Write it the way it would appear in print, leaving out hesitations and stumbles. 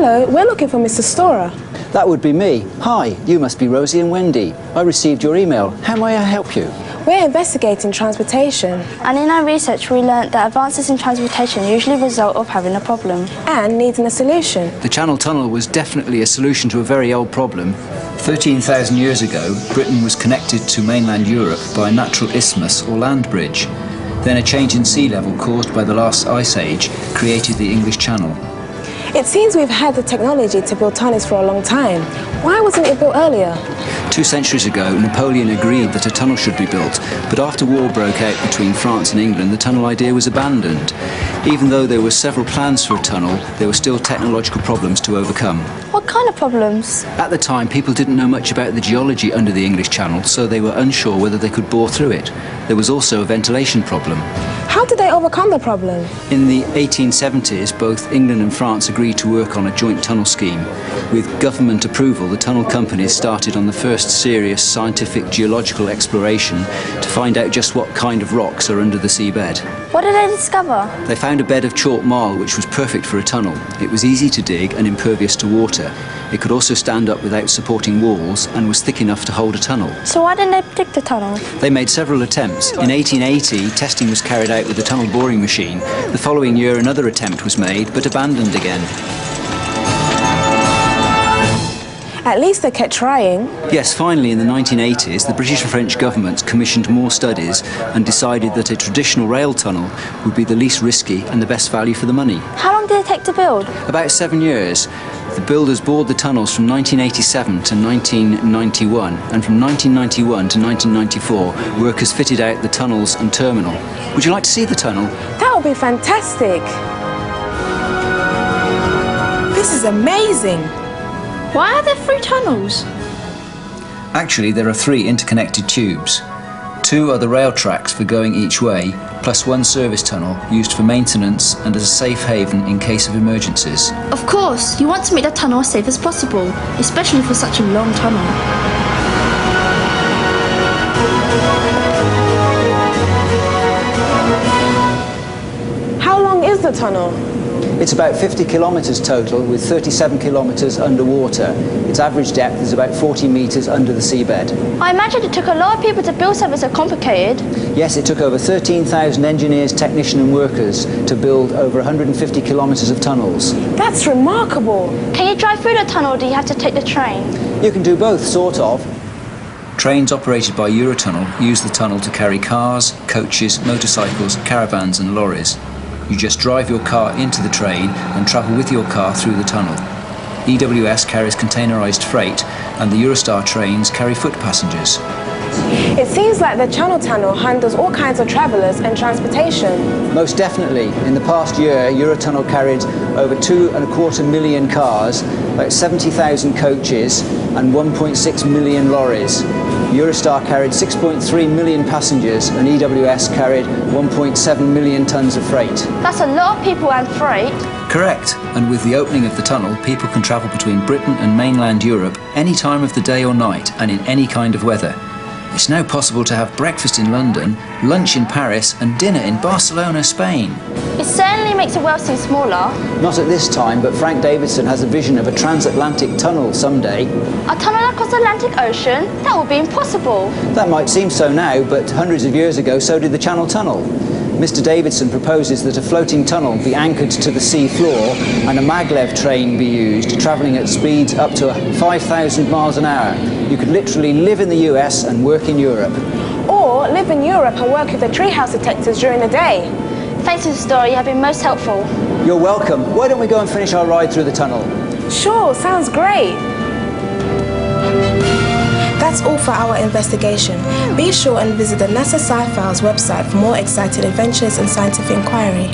Hello, we're looking for Mr. Storer. That would be me. Hi, you must be Rosie and Wendy. I received your email. How may I help you? We're investigating transportation. And in our research, we learnt that advances in transportation usually result of having a problem. And needing a solution. The Channel Tunnel was definitely a solution to a very old problem. 13,000 years ago, Britain was connected to mainland Europe by a natural isthmus or land bridge. Then a change in sea level caused by the last ice age created the English Channel. It seems we've had the technology to build tunnels for a long time. Why wasn't it built earlier? 2 centuries ago, Napoleon agreed that a tunnel should be built, but after war broke out between France and England, the tunnel idea was abandoned. Even though there were several plans for a tunnel, there were still technological problems to overcome. What kind of problems? At the time, people didn't know much about the geology under the English Channel, so they were unsure whether they could bore through it. There was also a ventilation problem. How did they overcome the problem? In the 1870s, both England and France agreed to work on a joint tunnel scheme. With government approval, the tunnel companies started on the first serious scientific geological exploration to find out just what kind of rocks are under the seabed. What did they discover? They found a bed of chalk marl which was perfect for a tunnel. It was easy to dig and impervious to water. It could also stand up without supporting walls and was thick enough to hold a tunnel. So why didn't they dig the tunnel? They made several attempts. In 1880, testing was carried out with a tunnel boring machine. The following year, another attempt was made, but abandoned again. At least they kept trying. Yes, finally in the 1980s, the British and French governments commissioned more studies and decided that a traditional rail tunnel would be the least risky and the best value for the money. How long did it take to build? About 7 years. The builders bored the tunnels from 1987 to 1991, and from 1991 to 1994, workers fitted out the tunnels and terminal. Would you like to see the tunnel? That would be fantastic. This is amazing. Why are there 3 tunnels? Actually, there are 3 interconnected tubes. 2 are the rail tracks for going each way, plus 1 service tunnel used for maintenance and as a safe haven in case of emergencies. Of course, you want to make the tunnel as safe as possible, especially for such a long tunnel. How long is the tunnel? It's about 50 kilometres total, with 37 kilometres underwater. Its average depth is about 40 metres under the seabed. I imagine it took a lot of people to build something so complicated. Yes, it took over 13,000 engineers, technicians and workers to build over 150 kilometres of tunnels. That's remarkable. Can you drive through the tunnel or do you have to take the train? You can do both, sort of. Trains operated by Eurotunnel use the tunnel to carry cars, coaches, motorcycles, caravans and lorries. You just drive your car into the train and travel with your car through the tunnel. EWS carries containerised freight and the Eurostar trains carry foot passengers. It seems like the Channel Tunnel handles all kinds of travellers and transportation. Most definitely. In the past year, Eurotunnel carried over 2.25 million cars, about 70,000 coaches and 1.6 million lorries. Eurostar carried 6.3 million passengers and EWS carried 1.7 million tonnes of freight. That's a lot of people and freight. Correct. And with the opening of the tunnel, people can travel between Britain and mainland Europe any time of the day or night and in any kind of weather. It's now possible to have breakfast in London, lunch in Paris and dinner in Barcelona, Spain. It certainly makes the world seem smaller. Not at this time, but Frank Davidson has a vision of a transatlantic tunnel someday. A tunnel across the Atlantic Ocean? That would be impossible. That might seem so now, but hundreds of years ago so did the Channel Tunnel. Mr. Davidson proposes that a floating tunnel be anchored to the sea floor and a maglev train be used, travelling at speeds up to 5,000 miles an hour. You could literally live in the US and work in Europe. Or live in Europe and work with the treehouse detectors during the day. Thanks for the story, you have been most helpful. You're welcome. Why don't we go and finish our ride through the tunnel? Sure, sounds great. That's all for our investigation. Be sure and visit the NASA Sci-Files website for more exciting adventures and scientific inquiry.